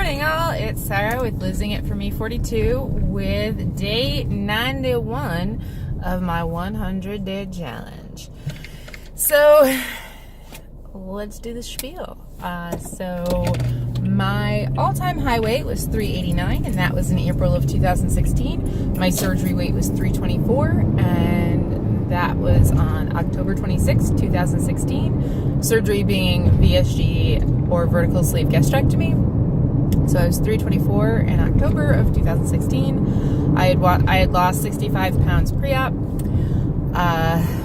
morning, all. It's Sarah with Losing It For Me 42 with day 91 of my 100-day challenge. So, let's do the spiel. So, my all-time high weight was 389, and that was in April of 2016. My surgery weight was 324, and that was on October 26, 2016. Surgery being VSG, or vertical sleeve gastrectomy. So I was 324 in October of 2016. I had lost 65 pounds pre-op.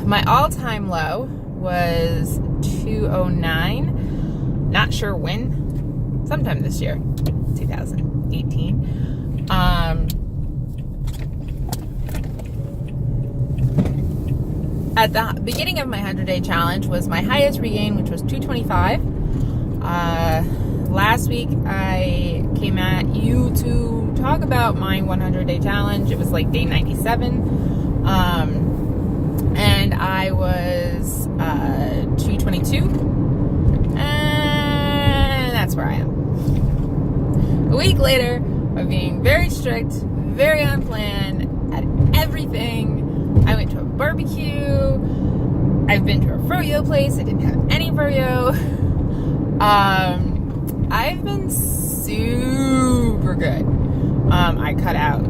My all-time low was 209. Not sure when. Sometime this year, 2018. At the beginning of my 100-day challenge was my highest regain, which was 225. Last week, I came at you to talk about my 100-day challenge. It was like day 97. And I was 222. And that's where I am. A week later, of being very strict, very on plan, at everything. I went to a barbecue. I've been to a froyo place. I didn't have any froyo. I've been super good. I cut out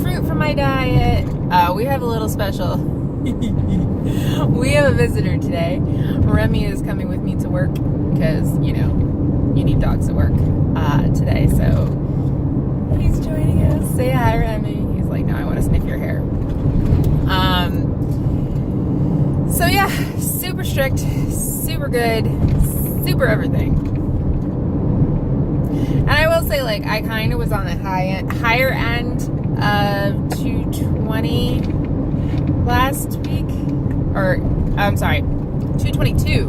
fruit from my diet. We have a little special. We have a visitor today. Remy is coming with me to work because, you need dogs at work today. So he's joining us. Say hi, Remy. He's like, no, I want to sniff your hair. So yeah, super strict, super good, super everything. And I will say, like, I kind of was on the higher end of 220 last week. Or, I'm sorry, 222.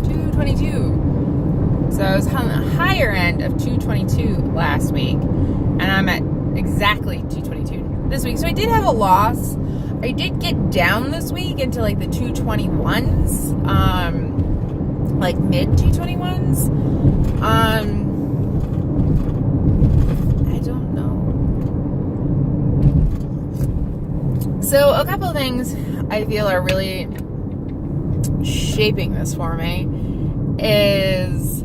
222. So I was on the higher end of 222 last week. And I'm at exactly 222 this week. So I did have a loss. I did get down this week into, like, the 221s. Like, mid-221s. I don't know. So, a couple of things I feel are really shaping this for me is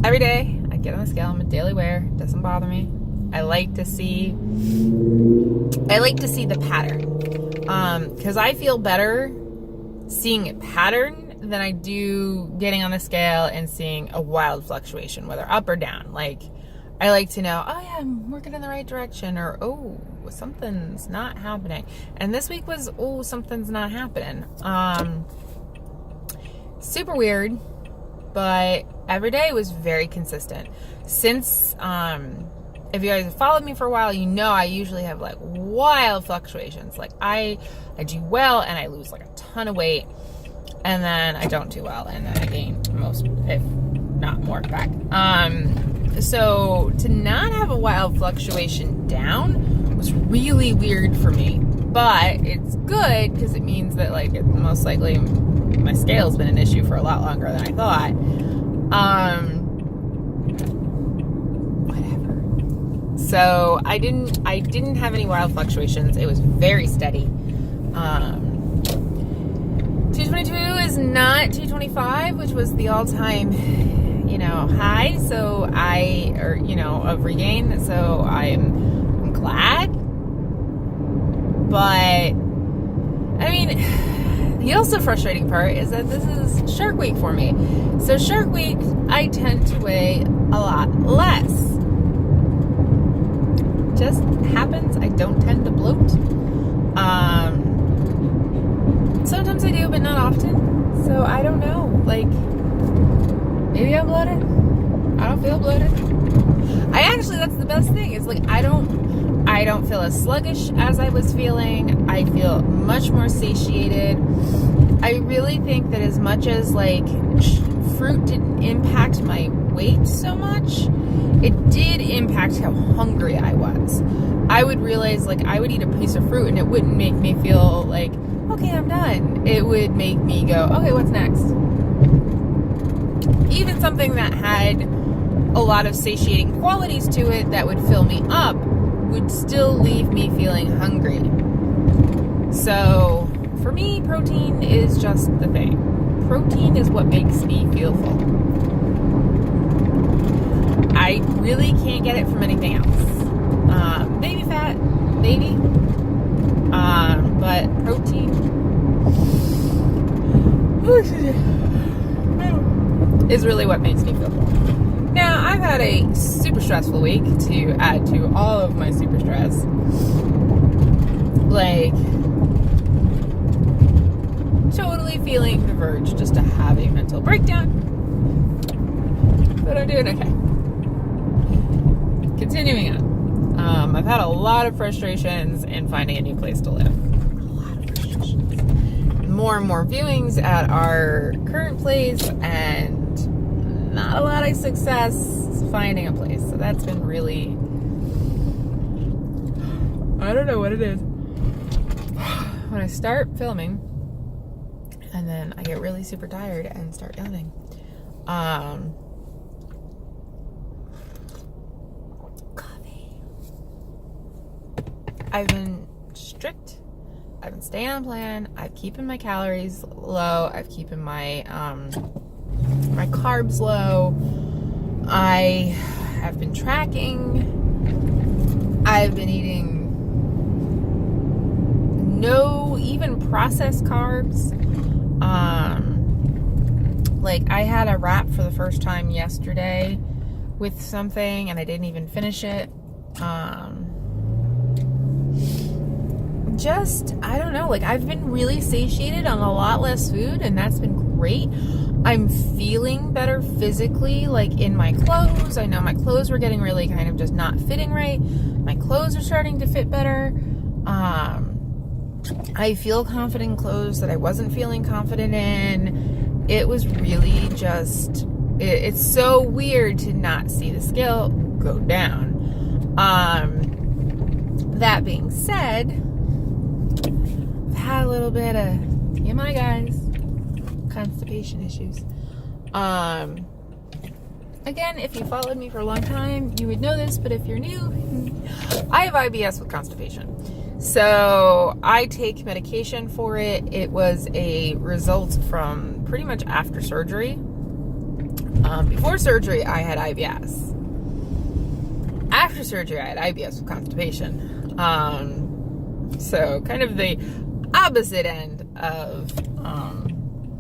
every day I get on the scale. I'm a daily wear. It doesn't bother me. I like to see the pattern. Because I feel better seeing a pattern than I do getting on the scale and seeing a wild fluctuation, whether up or down. Like, I like to know, oh yeah, I'm working in the right direction, or oh, something's not happening. And this week was, oh, something's not happening. Super weird, but every day was very consistent. Since, if you guys have followed me for a while, you know I usually have, like, wild fluctuations. Like, I do well, and I lose, like, a ton of weight, and then I don't do well, and then I gain most, if not more, back. So to not have a wild fluctuation down was really weird for me, but it's good because it means that, like, most likely my scale's been an issue for a lot longer than I thought. So I didn't have any wild fluctuations. It was very steady. 222 is not 225, which was the all-time, high. So of regain. So I'm glad. But I mean, the also frustrating part is that this is Shark Week for me. So Shark Week, I tend to weigh a lot less. Just happens. I don't tend to bloat. Sometimes I do, but not often. So I don't know. Like, maybe I'm bloated. I don't feel bloated. That's the best thing. It's like I don't feel as sluggish as I was feeling. I feel much more satiated. I really think that as much as, like, fruit didn't impact my weight so much, it did impact how hungry I was. I would realize, like, I would eat a piece of fruit and it wouldn't make me feel like, okay, I'm done. It would make me go, okay, what's next? Even something that had a lot of satiating qualities to it that would fill me up would still leave me feeling hungry. So for me, protein is just the thing. Protein is what makes me feel full. I really can't get it from anything else. Baby fat, maybe. But protein is really what makes me feel full. Now, I've had a super stressful week to add to all of my super stress. Like, totally feeling the verge just to have a mental breakdown. But I'm doing okay. Continuing on. I've had a lot of frustrations in finding a new place to live. A lot of frustrations. More and more viewings at our current place, and not a lot of success finding a place. So that's been really, I don't know what it is. When I start filming, and then I get really super tired and start yawning. Coffee. I've been strict. I've been staying on plan. I've keeping my calories low. I've keeping my my carbs low. I have been tracking. I've been eating no even processed carbs. Like I had a wrap for the first time yesterday with something and I didn't even finish it. Just, I don't know, like I've been really satiated on a lot less food, and that's been great. I'm feeling better physically, like in my clothes. I know my clothes were getting really kind of just not fitting right. My clothes are starting to fit better. I feel confident in clothes that I wasn't feeling confident in. It was really just, it's so weird to not see the scale go down. That being said, I've had a little bit of, TMI guys, constipation issues. Again, if you followed me for a long time, you would know this, but if you're new, I have IBS with constipation. So I take medication for it. It was a result from pretty much after surgery. Before surgery, I had IBS. After surgery, I had IBS with constipation. So kind of the opposite end of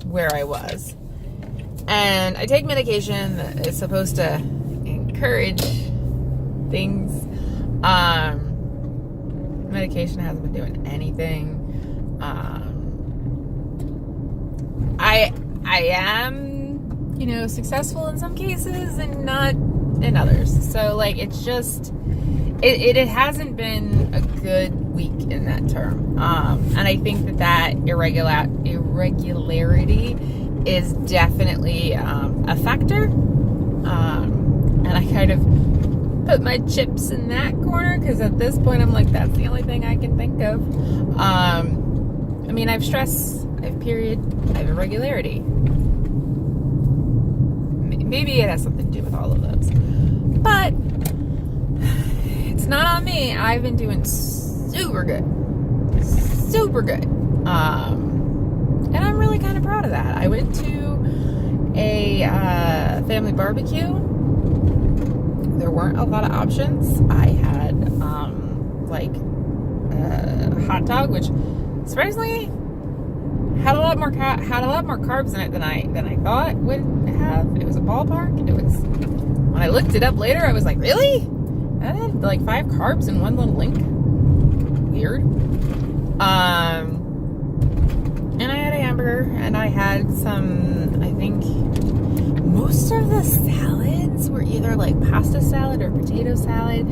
where I was. And I take medication that is supposed to encourage things. Medication hasn't been doing anything. I am, successful in some cases and not in others. So like it's just it hasn't been a good week in that term. And I think that irregularity is definitely a factor. And I kind of put my chips in that corner because at this point I'm like, that's the only thing I can think of. I have stress, I have period, I have irregularity. Maybe it has something to do with all of those. But it's not on me. I've been doing super good. Super good. And I'm really kind of proud of that. I went to a family barbecue. There weren't a lot of options. I had a hot dog, which surprisingly had a lot more carbs in it than I thought would have. It was a ballpark. It was, when I looked it up later, I was like, really? That had like 5 carbs in one little link. Weird. And I had a hamburger, and I had some, I think most of the salads were either like pasta salad or potato salad.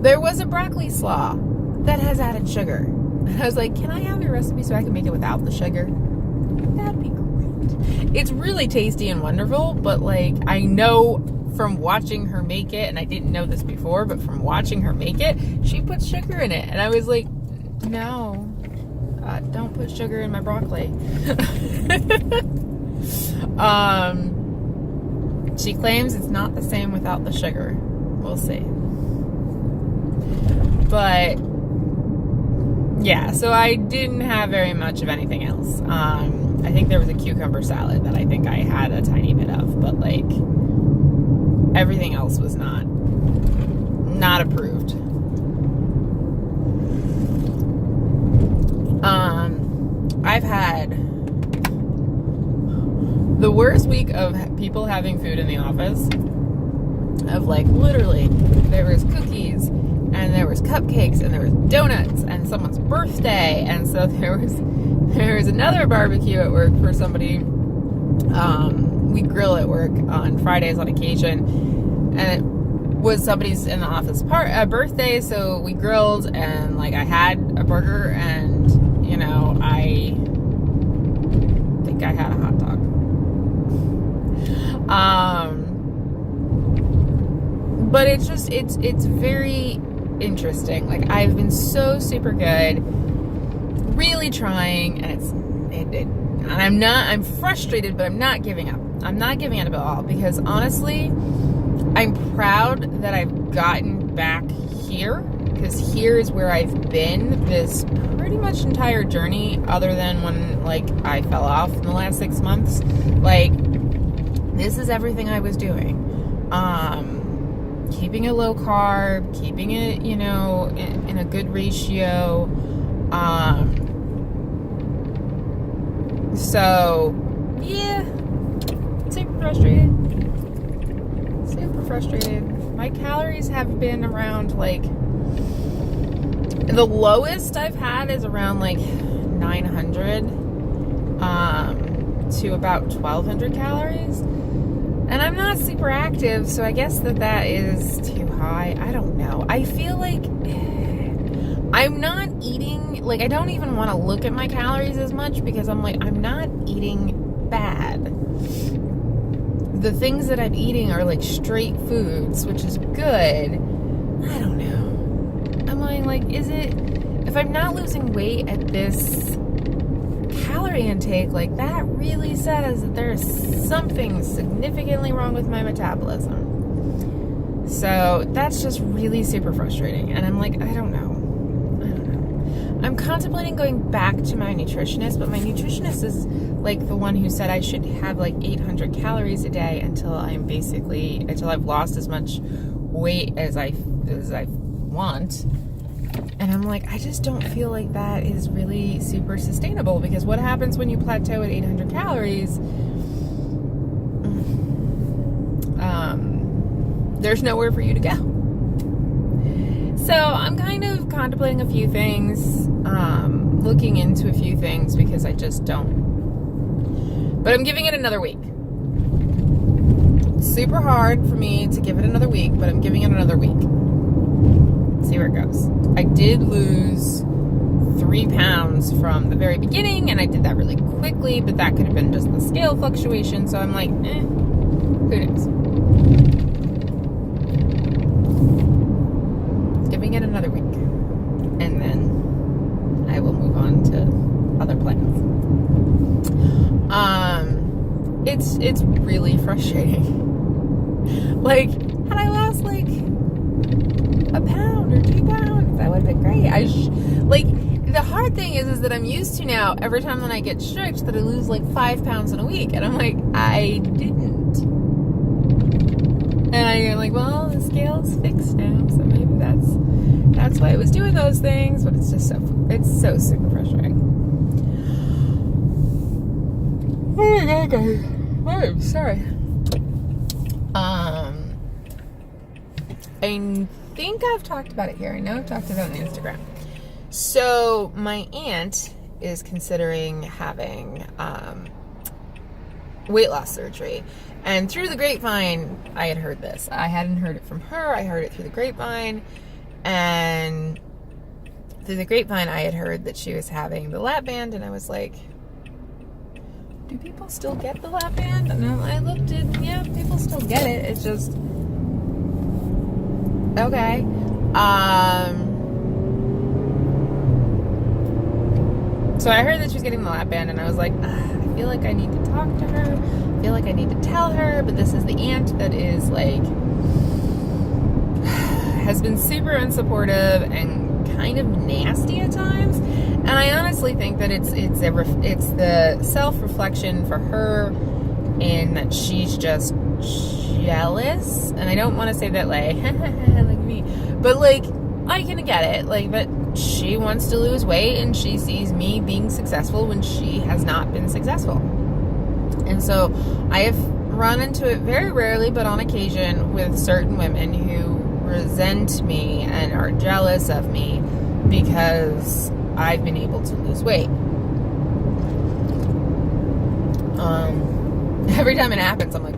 There was a broccoli slaw that has added sugar. And I was like, can I have your recipe so I can make it without the sugar? That'd be great. It's really tasty and wonderful, but like I know from watching her make it, and I didn't know this before, but from watching her make it, she puts sugar in it. And I was like, no, don't put sugar in my broccoli. She claims it's not the same without the sugar. We'll see. But yeah, so I didn't have very much of anything else. I think there was a cucumber salad that I think I had a tiny bit of, but like everything else was not approved. I've had the worst week of people having food in the office. Of like literally, there was cookies and there was cupcakes and there was donuts and someone's birthday, and so there was another barbecue at work for somebody. We grill at work on Fridays on occasion, and it was somebody's in the office birthday, so we grilled, and like I had a burger, and you know, I think I had a hot dog. But it's just, it's very interesting. Like, I've been so super good, really trying, and I'm frustrated, but I'm not giving up. I'm not giving up at all, because honestly, I'm proud that I've gotten back here, because here is where I've been this pretty much entire journey, other than when, like, I fell off in the last 6 months. Like, this is everything I was doing. Keeping it low carb, keeping it, you know, in a good ratio. So, yeah, super frustrated. Super frustrated. My calories have been around, like, the lowest I've had is around, like, 900 to about 1,200 calories. And I'm not super active, so I guess that is too high. I don't know. I feel like I'm not eating, like, I don't even want to look at my calories as much, because I'm like, I'm not eating bad. The things that I'm eating are like straight foods, which is good. I don't know. I'm like, is it, if I'm not losing weight at this calorie intake, like, that really says that there's something significantly wrong with my metabolism. So that's just really super frustrating. And I'm like, I don't know. I'm contemplating going back to my nutritionist, but my nutritionist is like the one who said I should have like 800 calories a day until I've lost as much weight as I want. And I'm like, I just don't feel like that is really super sustainable, because what happens when you plateau at 800 calories? There's nowhere for you to go. So I'm kind of contemplating a few things, looking into a few things, because I just don't. But I'm giving it another week. Super hard for me to give it another week, but I'm giving it another week. See where it goes. I did lose 3 pounds from the very beginning, and I did that really quickly, but that could have been just the scale fluctuation, so I'm like, who knows? Giving it another week, and then I will move on to other plans. It's really frustrating. Like, had I lost like a pound or 2 pounds, that would have been great. Like, the hard thing is that I'm used to now, every time that I get strict, that I lose like 5 pounds in a week, and I'm like, I didn't. And I'm like, well, the scale's fixed now, so maybe that's why I was doing those things, but it's just so super frustrating. Oh my god, guys. I'm sorry. I think I've talked about it here. I know I've talked about it on Instagram. So my aunt is considering having weight loss surgery. And through the grapevine, I had heard this. I hadn't heard it from her. I heard it through the grapevine. And through the grapevine, I had heard that she was having the lap band. And I was like, do people still get the lap band? And I looked and, yeah, people still get it. It's just, okay. So I heard that she was getting the lap band, and I was like, I feel like I need to talk to her. I feel like I need to tell her, but this is the aunt that is like, has been super unsupportive and kind of nasty at times. And I honestly think that it's the self-reflection for her, in that she's just jealous. And I don't want to say that like, like me, but like, I can get it. Like, but she wants to lose weight and she sees me being successful when she has not been successful. And so I have run into it very rarely, but on occasion, with certain women who resent me and are jealous of me because I've been able to lose weight. Every time it happens, I'm like,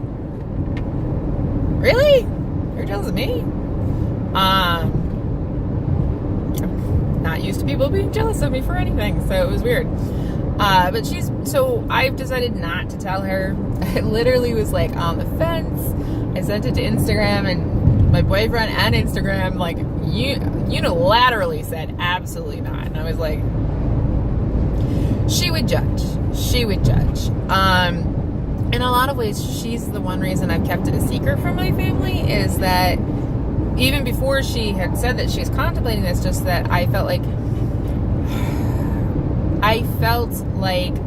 really? You're jealous of me? I'm not used to people being jealous of me for anything, so it was weird. But so I've decided not to tell her. I literally was like on the fence. I sent it to Instagram, and my boyfriend and Instagram like unilaterally said absolutely not. And I was like, she would judge. In a lot of ways, she's the one reason I've kept it a secret from my family, is that even before she had said that she's contemplating this, just that I felt like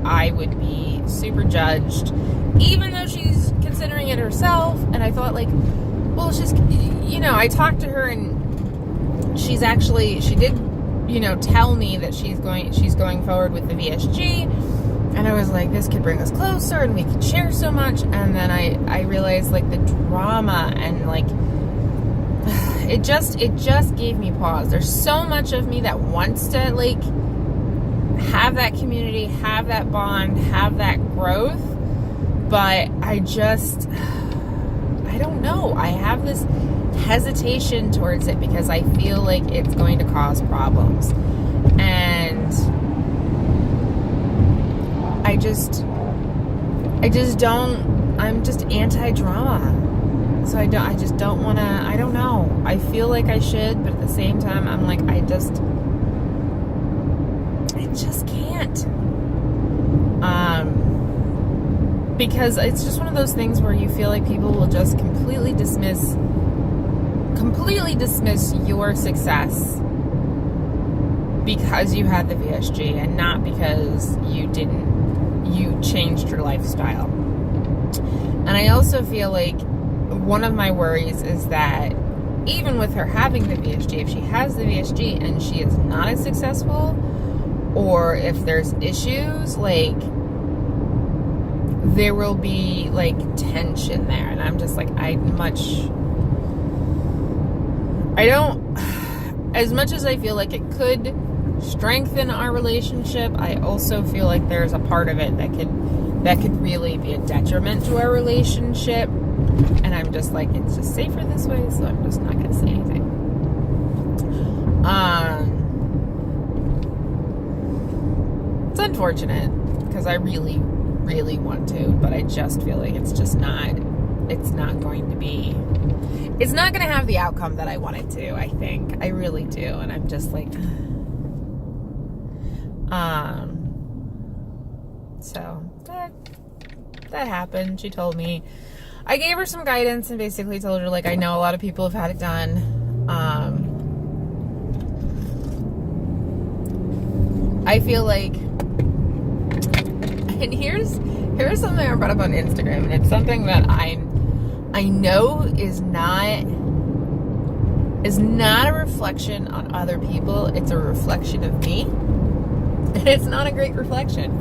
I would be super judged, even though she's considering it herself. And I thought like, well, she's, I talked to her, and she did, tell me that she's going forward with the VSG. And I was like, this could bring us closer and we could share so much. And then I realized like the drama and like, it just gave me pause. There's so much of me that wants to like have that community, have that bond, have that growth. But I don't know. I have this hesitation towards it because I feel like it's going to cause problems. And I just don't, I'm just anti-drama. So I just don't want to, I don't know. I feel like I should, but at the same time, I'm like, I just can't. Because it's just one of those things where you feel like people will just completely dismiss your success because you had the VSG and not because you changed your lifestyle. And I also feel like one of my worries is that even with her having the VSG, if she has the VSG and she is not as successful, or if there's issues, like, there will be like tension there. And I'm just like, as much as I feel like it could strengthen our relationship, I also feel like there's a part of it that could really be a detriment to our relationship. And I'm just like, it's just safer this way, so I'm just not going to say anything. It's unfortunate because I really, really want to, but I just feel like it's not going to have the outcome that I want it to, I think. I really do. And I'm just like, so that happened. She told me, I gave her some guidance and basically told her, like, I know a lot of people have had it done. I feel like, and here's something I brought up on Instagram, and it's something that I know is not a reflection on other people. It's a reflection of me, and it's not a great reflection.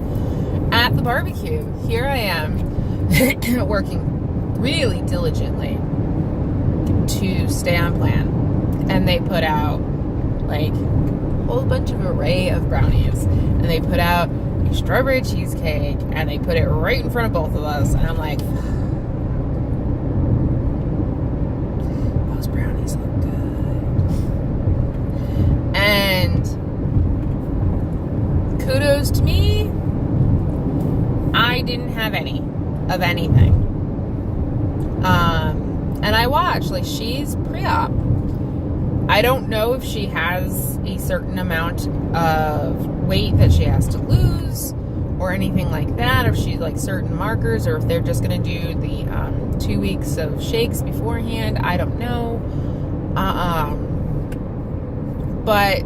At the barbecue, here I am working really diligently to stay on plan, and they put out like a whole bunch of array of brownies, and they put out a strawberry cheesecake, and they put it right in front of both of us, and I'm like, those brownies look good. And kudos to me, I didn't have any of anything. And I watched, like, she's pre-op. I don't know if she has a certain amount of weight that she has to lose, or anything like that, or if she's like certain markers, or if they're just going to do the 2 weeks of shakes beforehand. I don't know. But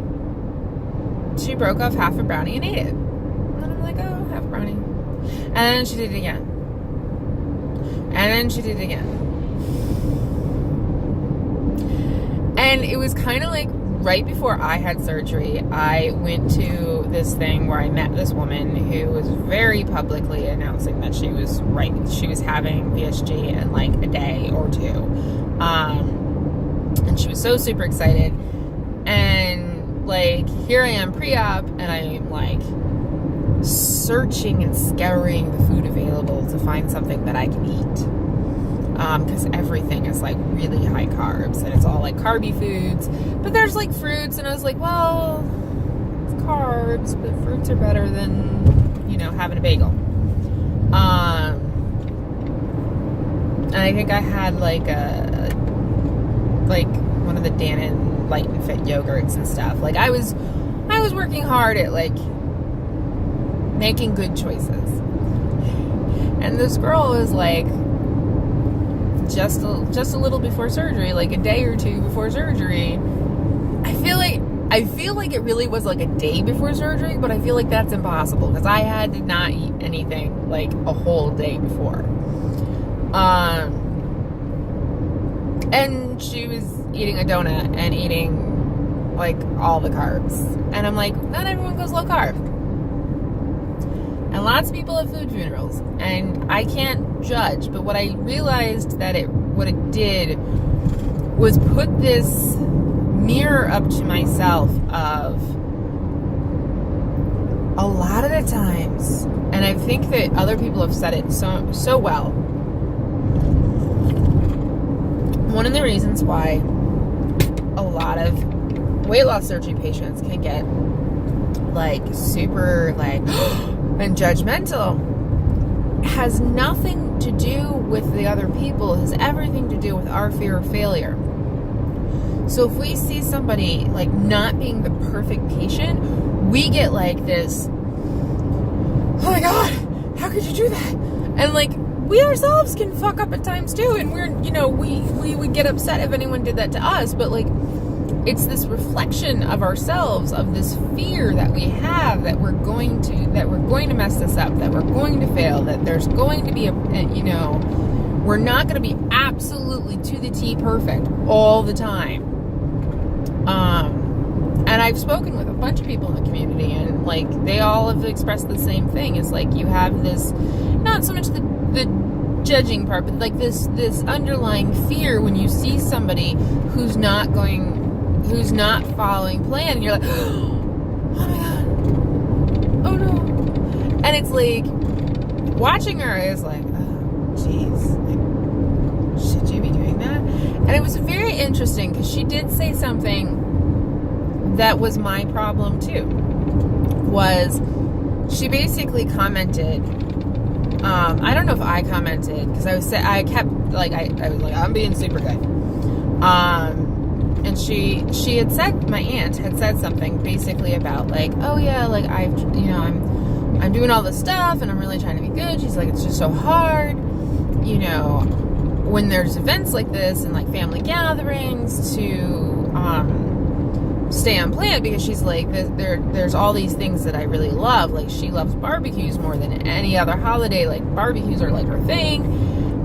she broke off half a brownie and ate it. And I'm like, oh, half a brownie. And then she did it again. And then she did it again. And it was kind of like right before I had surgery, I went to this thing where I met this woman who was very publicly announcing that she was having VSG in like a day or two. And she was so super excited. And like, here I am pre-op, and I'm like searching and scouring the food available to find something that I can eat. Because everything is like really high carbs, and it's all like carby foods, but there's like fruits, and I was like, well, it's carbs, but fruits are better than, having a bagel. And I think I had like one of the Dannon Light and Fit yogurts and stuff. Like I was working hard at like making good choices, and this girl was like, just a little before surgery, like a day or two before surgery. I feel like it really was like a day before surgery, but I feel like that's impossible because I had to not eat anything like a whole day before. And she was eating a donut and eating like all the carbs. And I'm like, not everyone goes low carb. And lots of people have food funerals, and I can't judge, but what I realized what it did was put this mirror up to myself of a lot of the times, and I think that other people have said it so well. One of the reasons why a lot of weight loss surgery patients can get like super like and judgmental has nothing to do with the other people. It has everything to do with our fear of failure. So if we see somebody like not being the perfect patient, we get like this, oh my God, how could you do that? And like, we ourselves can fuck up at times too, and we would get upset if anyone did that to us, but like, it's this reflection of ourselves, of this fear that we have that we're going to mess this up, that we're going to fail, that there's going to be we're not going to be absolutely to the T perfect all the time. And I've spoken with a bunch of people in the community, and like they all have expressed the same thing. It's like you have this, not so much the judging part, but like this underlying fear when you see somebody who's not following plan, and you're like, oh my God, oh no. And it's like, watching her is like, oh geez, like, should you be doing that? And it was very interesting because she did say something that was my problem too. Was she basically commented, I don't know if I commented, because I was like, I'm being super good. And she had said, my aunt had said something basically about like, oh yeah, like I'm doing all this stuff and I'm really trying to be good. She's like, it's just so hard, when there's events like this and like family gatherings to stay on plan, because she's like, there's all these things that I really love. Like she loves barbecues more than any other holiday. Like barbecues are like her thing.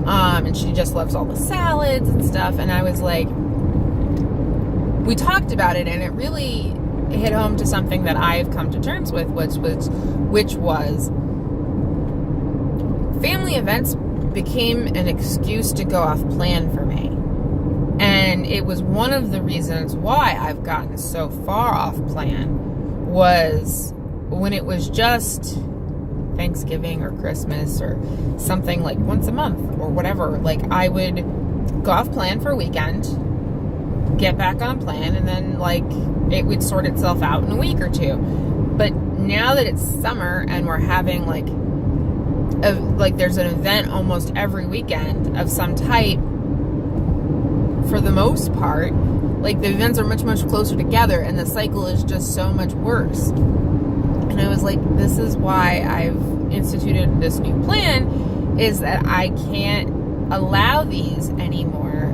And she just loves all the salads and stuff. And I was like, we talked about it, and it really hit home to something that I've come to terms with, which was family events became an excuse to go off plan for me. And it was one of the reasons why I've gotten so far off plan, was when it was just Thanksgiving or Christmas or something like once a month or whatever. Like I would go off plan for a weekend, get back on plan, and then like it would sort itself out in a week or two. But now that it's summer and we're having like there's an event almost every weekend of some type, for the most part, like the events are much, much closer together, and the cycle is just so much worse. And I was like, this is why instituted this new plan is that I can't allow these anymore.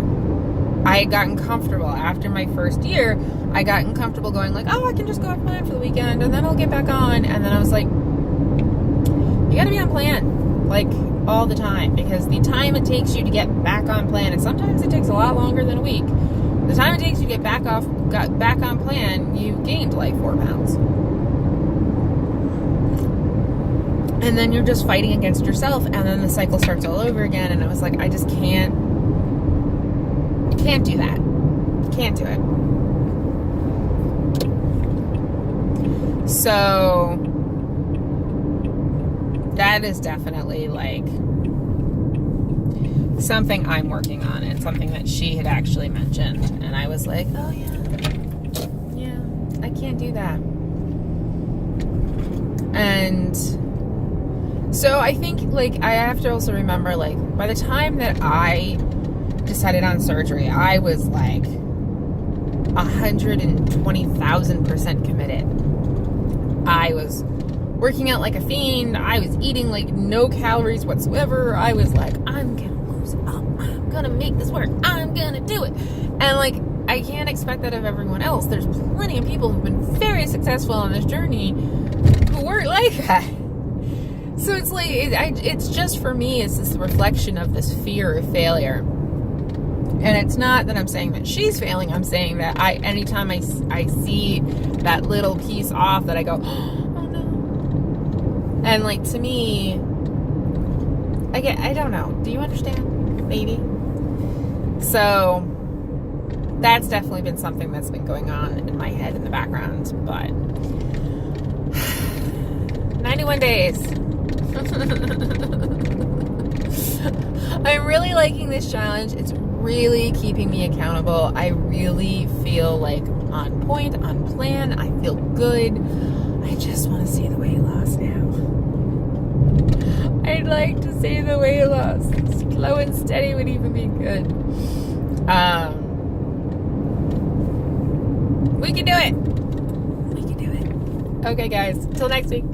I had gotten comfortable after my first year. I gotten comfortable going like, oh, I can just go off plan for the weekend and then I'll get back on. And then I was like, you gotta be on plan, like, all the time, because the time it takes you to get back on plan, and sometimes it takes a lot longer than a week, the time it takes you to get back on plan, you've gained like 4 pounds. And then you're just fighting against yourself, and then the cycle starts all over again. And I was like, I just can't do that. Can't do it. So that is definitely like something I'm working on, and something that she had actually mentioned. And I was like, oh yeah, I can't do that. And so I think, like, I have to also remember, like, by the time that I decided on surgery, I was like 120,000% committed. I was working out like a fiend. I was eating like no calories whatsoever. I was like, I'm gonna lose up. I'm gonna make this work. I'm gonna do it. And like, I can't expect that of everyone else. There's plenty of people who've been very successful on this journey who weren't like that. So it's like, it's just, for me, it's this reflection of this fear of failure. And it's not that I'm saying that she's failing. I'm saying that anytime I see that little piece off, that I go, oh no. And like, to me, I don't know. Do you understand? Maybe. So that's definitely been something that's been going on in my head in the background. But 91 days. I'm really liking this challenge. It's really keeping me accountable. I really feel like on point, on plan. I feel good. I just want to see the weight loss now. I'd like to see the weight loss. Slow and steady would even be good. We can do it. We can do it. Okay, guys. Till next week.